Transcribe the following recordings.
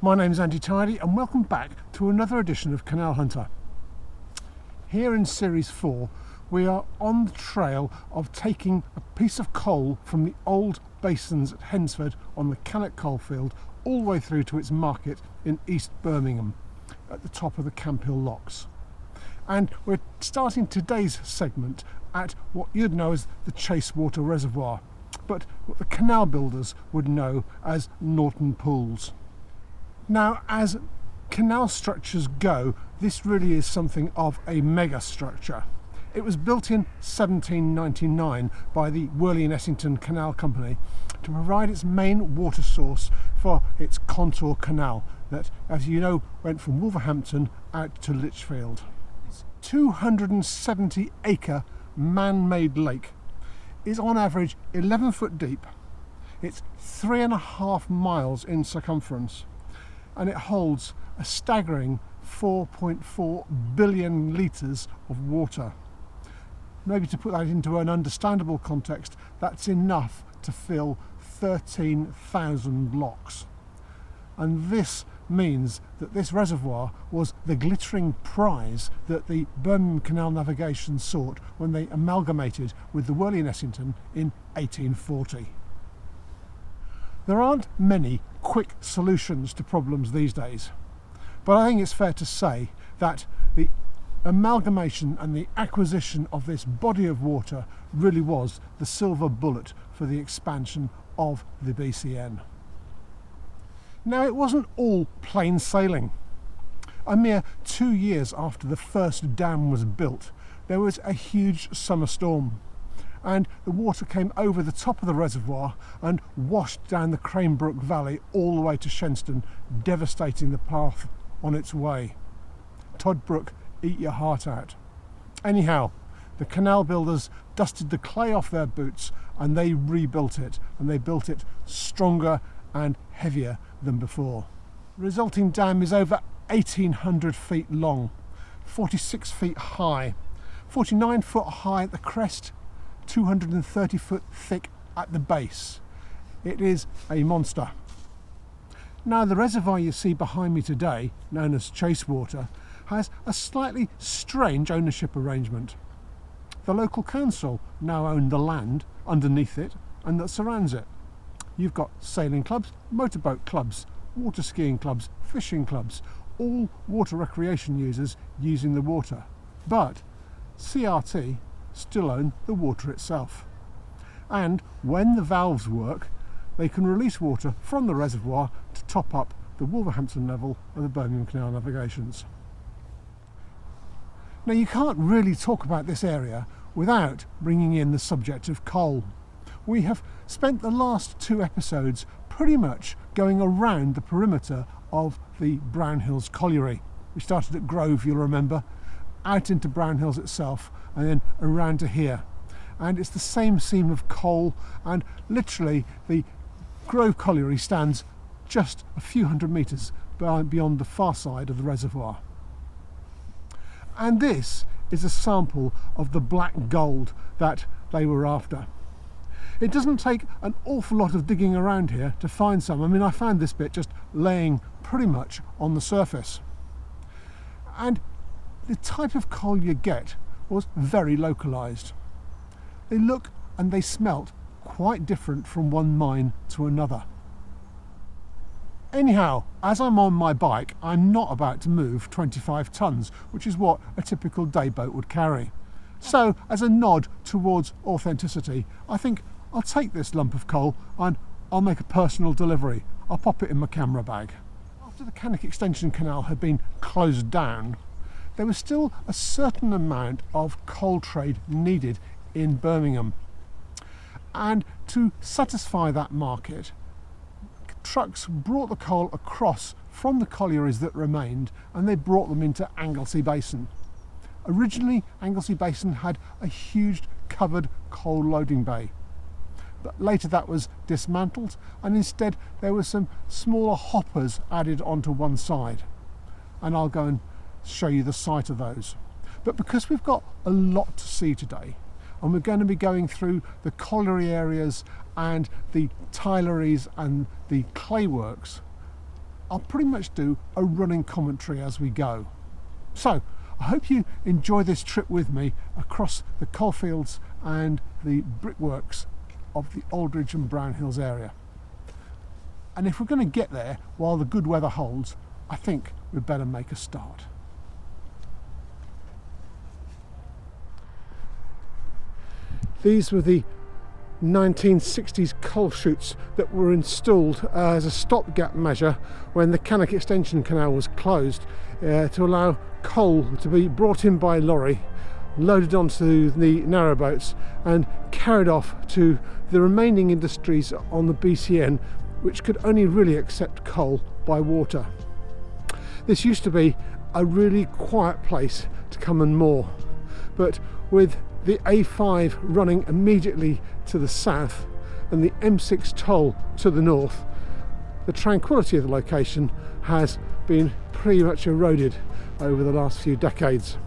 My name's Andy Tidy and welcome back to another edition of Canal Hunter. Here in Series 4 we are on the trail of taking a piece of coal from the old basins at Hensford on the Cannock coalfield all the way through to its market in East Birmingham at the top of the Camphill Locks. And we're starting today's segment at what you'd know as the Chasewater Reservoir, but what the canal builders would know as Norton Pools. Now, as canal structures go, this really is something of a mega structure. It was built in 1799 by the Worley and Essington Canal Company to provide its main water source for its contour canal that, as you know, went from Wolverhampton out to Lichfield. This 270-acre man-made lake is on average 11 foot deep. It's 3.5 miles in circumference, and it holds a staggering 4.4 billion litres of water. Maybe to put that into an understandable context, that's enough to fill 13,000 locks. And this means that this reservoir was the glittering prize that the Birmingham Canal Navigation sought when they amalgamated with the Worley and Essington in 1840. There aren't many quick solutions to problems these days, but I think it's fair to say that the amalgamation and the acquisition of this body of water really was the silver bullet for the expansion of the BCN. Now, it wasn't all plain sailing. A mere 2 years after the first dam was built, there was a huge summer storm, and the water came over the top of the reservoir and washed down the Cranebrook Valley all the way to Shenstone, devastating the path on its way. Toddbrook, eat your heart out. Anyhow, the canal builders dusted the clay off their boots and they rebuilt it, and they built it stronger and heavier than before. The resulting dam is over 1,800 feet long, 46 feet high, 49 foot high at the crest, 230 foot thick at the base. It is a monster. Now, the reservoir you see behind me today, known as Chasewater, has a slightly strange ownership arrangement. The local council now own the land underneath it and that surrounds it. You've got sailing clubs, motorboat clubs, water skiing clubs, fishing clubs, all water recreation users using the water. But CRT still own the water itself. And when the valves work, they can release water from the reservoir to top up the Wolverhampton level of the Birmingham Canal Navigations. Now, you can't really talk about this area without bringing in the subject of coal. We have spent the last 2 episodes pretty much going around the perimeter of the Brownhills colliery. We started at Grove, you'll remember, out into Brownhills itself, and then around to here. And it's the same seam of coal, and literally the Grove colliery stands just a few hundred metres beyond the far side of the reservoir. And this is a sample of the black gold that they were after. It doesn't take an awful lot of digging around here to find some. I mean, I found this bit just laying pretty much on the surface. And the type of coal you get was very localised. They look and they smelt quite different from one mine to another. Anyhow, as I'm on my bike, I'm not about to move 25 tonnes, which is what a typical day boat would carry. So, as a nod towards authenticity, I think I'll take this lump of coal and I'll make a personal delivery. I'll pop it in my camera bag. After the Cannock Extension Canal had been closed down, there was still a certain amount of coal trade needed in Birmingham. And to satisfy that market, trucks brought the coal across from the collieries that remained, and they brought them into Anglesey Basin. Originally, Anglesey Basin had a huge covered coal loading bay, but later that was dismantled, and instead there were some smaller hoppers added onto one side, and I'll go and show you the site of those. But because we've got a lot to see today, and we're going to be going through the colliery areas and the tileries and the clay works, I'll pretty much do a running commentary as we go. So I hope you enjoy this trip with me across the coalfields and the brickworks of the Aldridge and Brown Hills area. And if we're going to get there while the good weather holds, I think we'd better make a start. These were the 1960s coal chutes that were installed as a stopgap measure when the Cannock extension canal was closed to allow coal to be brought in by lorry, loaded onto the narrowboats and carried off to the remaining industries on the BCN, which could only really accept coal by water. This used to be a really quiet place to come and moor, but with the A5 running immediately to the south and the M6 toll to the north, the tranquility of the location has been pretty much eroded over the last few decades.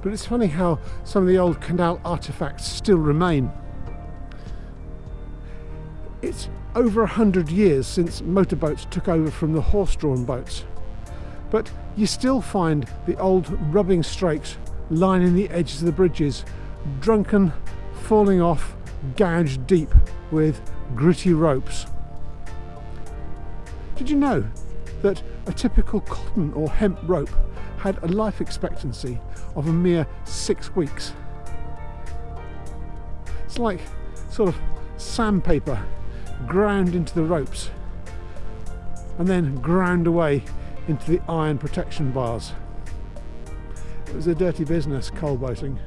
But it's funny how some of the old canal artefacts still remain. It's over 100 years since motorboats took over from the horse-drawn boats, but you still find the old rubbing strakes lining the edges of the bridges, drunken, falling off, gouged deep with gritty ropes. Did you know that a typical cotton or hemp rope had a life expectancy of a mere 6 weeks? It's like sort of sandpaper ground into the ropes and then ground away into the iron protection bars. It was a dirty business, coal boating.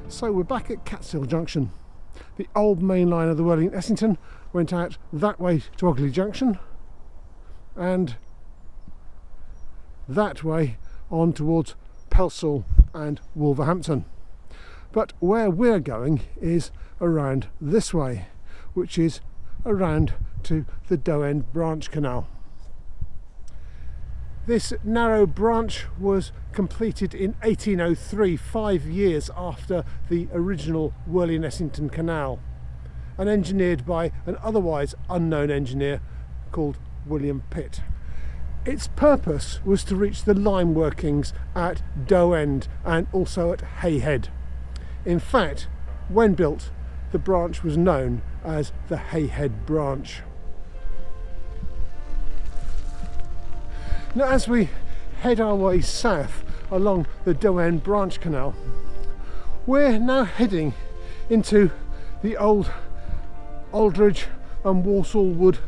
So we're back at Catshill Junction. The old main line of the Worthing Essington went out that way to Ogley Junction and that way on towards Pelsall and Wolverhampton. But where we're going is around this way, which is around to the Doe End Branch Canal. This narrow branch was completed in 1803, 5 years after the original Worthing and Essington Canal, and engineered by an otherwise unknown engineer called William Pitt. Its purpose was to reach the lime workings at Doe End and also at Hayhead. In fact, when built, the branch was known as the Hayhead Branch. Now, as we head our way south along the Doe End Branch Canal, we're now heading into the old Aldridge and Walsall Wood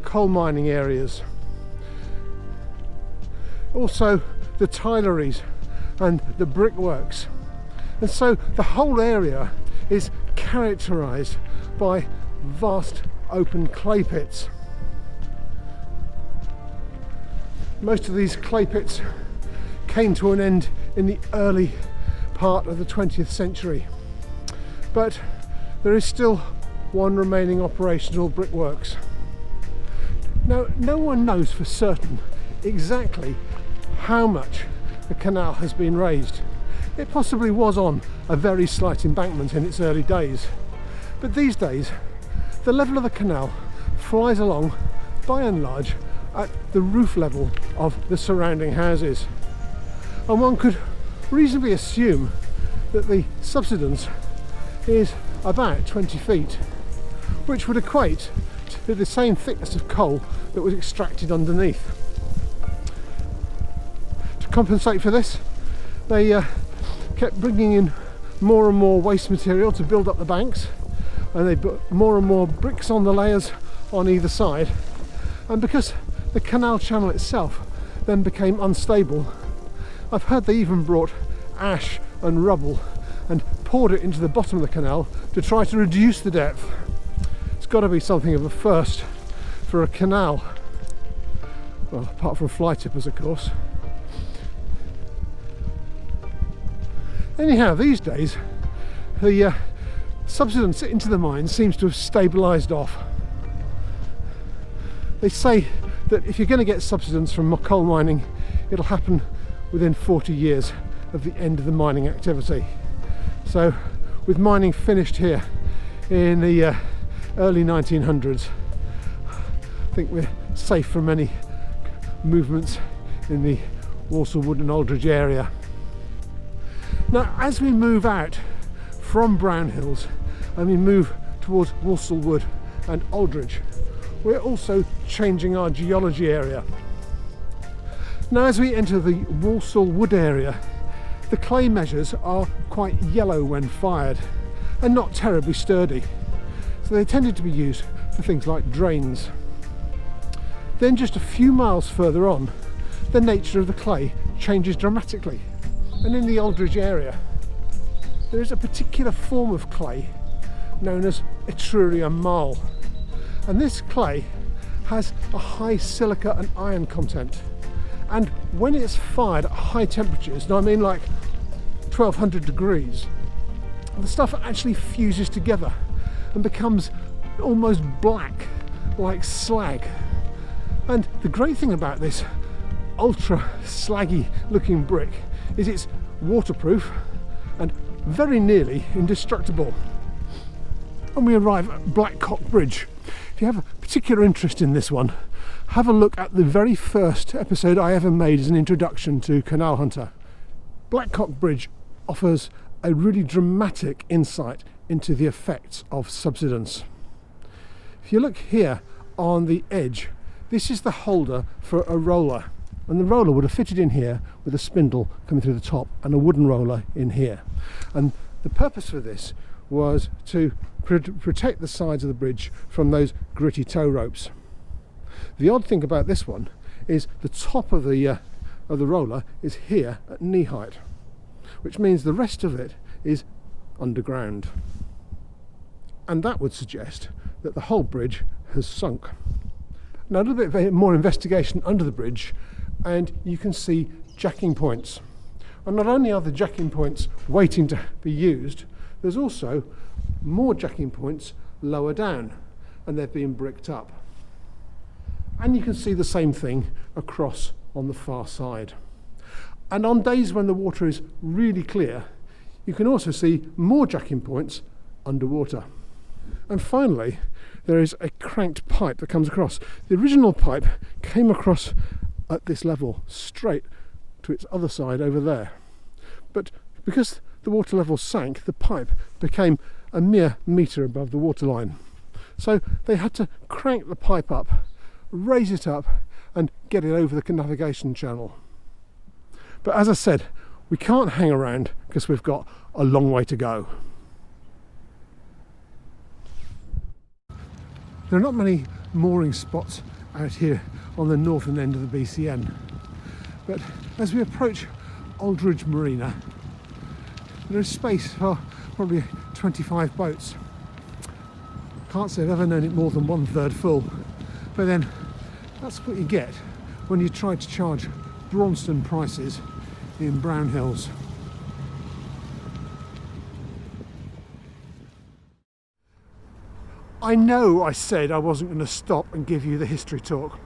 coal mining areas. also the collieries and the brickworks. And so the whole area is characterised by vast open clay pits. Most of these clay pits came to an end in the early part of the 20th century, but there is still one remaining operational brickworks. Now, no one knows for certain exactly how much the canal has been raised. It possibly was on a very slight embankment in its early days, but these days the level of the canal flies along by and large at the roof level of the surrounding houses, and one could reasonably assume that the subsidence is about 20 feet, which would equate to the same thickness of coal that was extracted underneath. To compensate for this, they kept bringing in more and more waste material to build up the banks, and they put more and more bricks on the layers on either side, and because the canal channel itself then became unstable, I've heard they even brought ash and rubble and poured it into the bottom of the canal to try to reduce the depth. It's got to be something of a first for a canal, well, apart from fly tippers of course. Anyhow, these days the subsidence into the mine seems to have stabilised off. They say that if you're going to get subsidence from coal mining, it'll happen within 40 years of the end of the mining activity. So with mining finished here in the early 1900s, I think we're safe from any movements in the Walsall Wood and Aldridge area. Now, as we move out from Brownhills and we move towards Walsall Wood and Aldridge, we're also changing our geology area. Now, as we enter the Walsall Wood area, the clay measures are quite yellow when fired and not terribly sturdy, so they tended to be used for things like drains. Then just a few miles further on, the nature of the clay changes dramatically, and in the Aldridge area there is a particular form of clay known as Etruria marl, and this clay has a high silica and iron content, and when it's fired at high temperatures, and I mean like 1200 degrees, the stuff actually fuses together and becomes almost black like slag. And the great thing about this ultra slaggy looking brick is it's waterproof and very nearly indestructible. When we arrive at Blackcock Bridge, if you have a particular interest in this one, have a look at the very first episode I ever made as an introduction to Canal Hunter. Blackcock Bridge offers a really dramatic insight into the effects of subsidence. If you look here on the edge, this is the holder for a roller, and the roller would have fitted in here with a spindle coming through the top and a wooden roller in here. And the purpose for this was to protect the sides of the bridge from those gritty tow ropes. The odd thing about this one is the top of the roller is here at knee height, which means the rest of it is underground, and that would suggest that the whole bridge has sunk. Now, a little bit more investigation under the bridge and you can see jacking points, and not only are the jacking points waiting to be used, there's also more jacking points lower down, and they're being bricked up. And you can see the same thing across on the far side. And on days when the water is really clear, you can also see more jacking points underwater. And finally, there is a cranked pipe that comes across. The original pipe came across at this level, straight to its other side over there. But because the water level sank, the pipe became a mere metre above the waterline. So they had to crank the pipe up, raise it up, and get it over the navigation channel. But as I said, we can't hang around because we've got a long way to go. There are not many mooring spots out here on the northern end of the BCN, But as we approach Aldridge Marina, there is space for probably 25 boats. Can't say I've ever known it more than 1/3 full, but then that's what you get when you try to charge Braunston prices in Brown Hills. I know I said I wasn't going to stop and give you the history talk,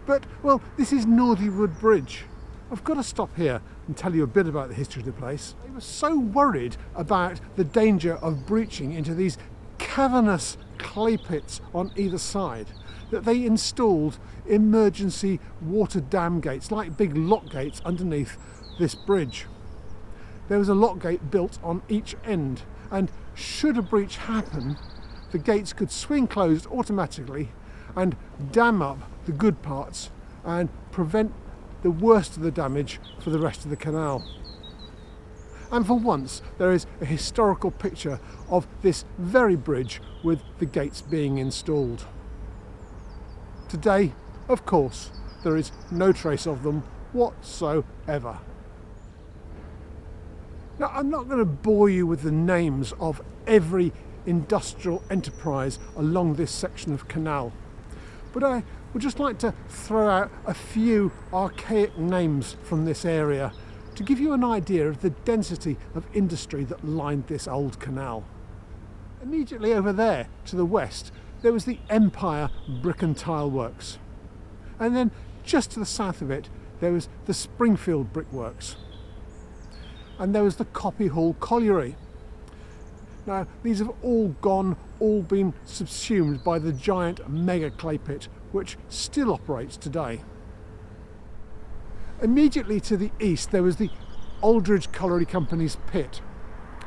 but well, this is Northywood Bridge. I've got to stop here and tell you a bit about the history of the place. They were so worried about the danger of breaching into these cavernous clay pits on either side that they installed emergency water dam gates, like big lock gates underneath this bridge. There was a lock gate built on each end, and should a breach happen, the gates could swing closed automatically and dam up the good parts and prevent the worst of the damage for the rest of the canal. And for once there is a historical picture of this very bridge with the gates being installed. Today, of course, there is no trace of them whatsoever. Now, I'm not going to bore you with the names of every industrial enterprise along this section of canal, but I would just like to throw out a few archaic names from this area to give you an idea of the density of industry that lined this old canal. Immediately over there to the west there was the Empire Brick and Tile Works, and then just to the south of it there was the Springfield Brickworks, and there was the Copyhall Colliery. Now these have all gone, all been subsumed by the giant mega clay pit which still operates today. Immediately to the east there was the Aldridge Colliery Company's pit,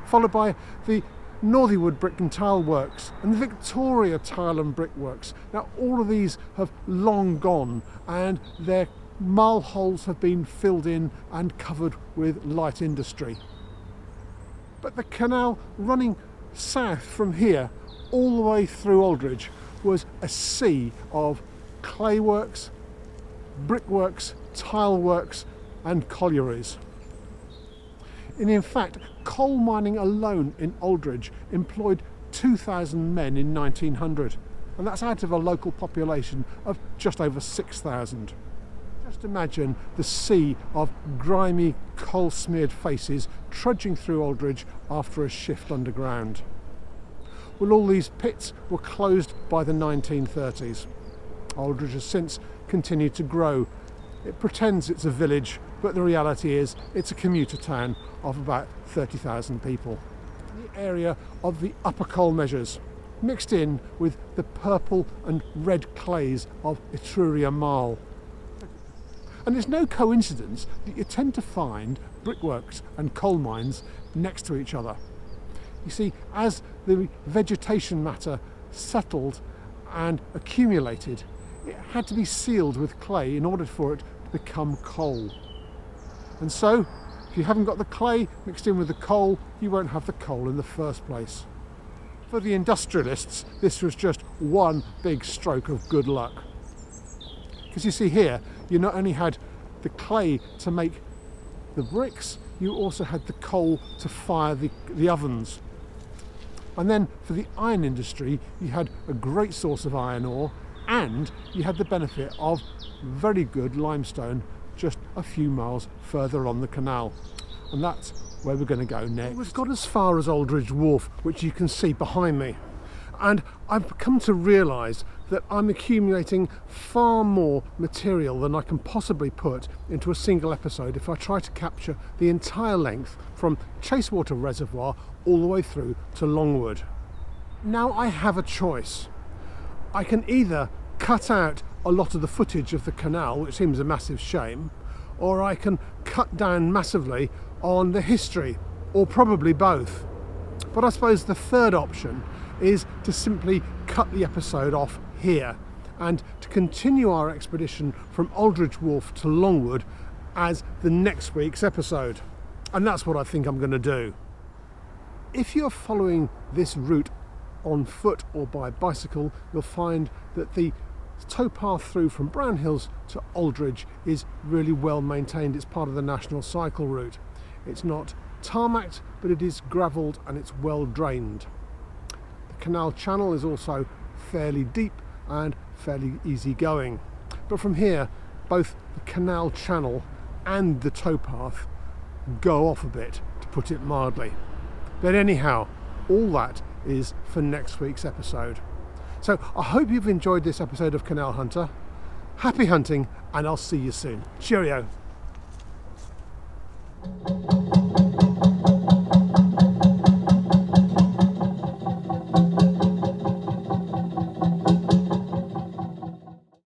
followed by the Northywood Brick and Tile Works and the Victoria Tile and Brickworks. Now all of these have long gone and their marl holes have been filled in and covered with light industry. But the canal running south from here all the way through Aldridge was a sea of clay works, brickworks, tile works and collieries. And in fact, coal mining alone in Aldridge employed 2,000 men in 1900, and that's out of a local population of just over 6,000. Just imagine the sea of grimy, coal-smeared faces trudging through Aldridge after a shift underground. Well, all these pits were closed by the 1930s. Aldridge has since continued to grow. It pretends it's a village, but the reality is it's a commuter town of about 30,000 people. The area of the upper coal measures, mixed in with the purple and red clays of Etruria Marl. And it's no coincidence that you tend to find brickworks and coal mines next to each other. You see, as the vegetation matter settled and accumulated, it had to be sealed with clay in order for it to become coal. And so, if you haven't got the clay mixed in with the coal, you won't have the coal in the first place. For the industrialists, this was just one big stroke of good luck. Because you see here, you not only had the clay to make the bricks, you also had the coal to fire the ovens. And then for the iron industry, you had a great source of iron ore, and you had the benefit of very good limestone just a few miles further on the canal. And that's where we're going to go next. We've got as far as Aldridge Wharf, which you can see behind me. And I've come to realise that I'm accumulating far more material than I can possibly put into a single episode if I try to capture the entire length from Chasewater Reservoir all the way through to Longwood. Now I have a choice. I can either cut out a lot of the footage of the canal, which seems a massive shame, or I can cut down massively on the history, or probably both. But I suppose the third option is to simply cut the episode off here and to continue our expedition from Aldridge Wharf to Longwood as the next week's episode. And that's what I think I'm going to do. If you're following this route on foot or by bicycle, you'll find that the The towpath through from Brownhills to Aldridge is really well maintained. It's part of the national cycle route. It's not tarmacked, but it is gravelled and it's well drained. The canal channel is also fairly deep and fairly easy going. But from here, both the canal channel and the towpath go off a bit, to put it mildly. But anyhow, all that is for next week's episode. So I hope you've enjoyed this episode of Canal Hunter. Happy hunting, and I'll see you soon. Cheerio.